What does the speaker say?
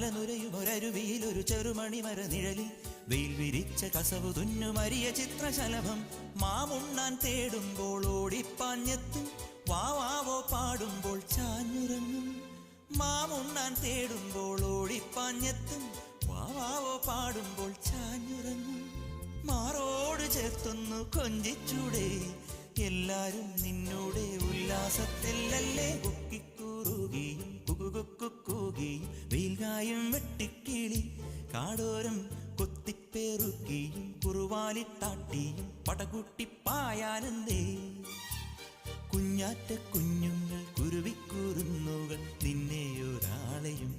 മലനുരയുമൊരരുവിയിൽ ഒരു ചെറുമണിമര നിഴലിൽ വെയിൽ വിരിച്ച കസവു തുന്നുമരിയ ചിത്രശലഭം മാമുണ്ണാൻ തേടുമ്പോൾ ഓടിപ്പാഞ്ഞെത്തും വാവാവോ പാടുമ്പോൾ ചാഞ്ഞുറങ്ങും മാമുണ്ണാൻ തേടുമ്പോൾ ഓടിപ്പാഞ്ഞെത്തും വാവാവോ പാടുമ്പോൾ ചാഞ്ഞുറങ്ങും മാറോട് ചേർത്തൊന്നു കൊഞ്ചിച്ചൂടെ എല്ലാരും നിന്നൂടെ ഉല്ലാസത്തിലല്ലേ കുക്കിക്കൂറുകയും കുകുകുക്കുകൂകിയും വെയിൽകായും വെട്ടിക്കിളി കാടോരം കൊത്തിപ്പേറുകയും കുറുവാലിത്താട്ടിയും പടകൂട്ടിപ്പായാനന്തേ കുഞ്ഞാറ്റ കുഞ്ഞുങ്ങൾ കുരുവിക്കൂറുന്നുകൾ നിന്നെ ഒരാളെയും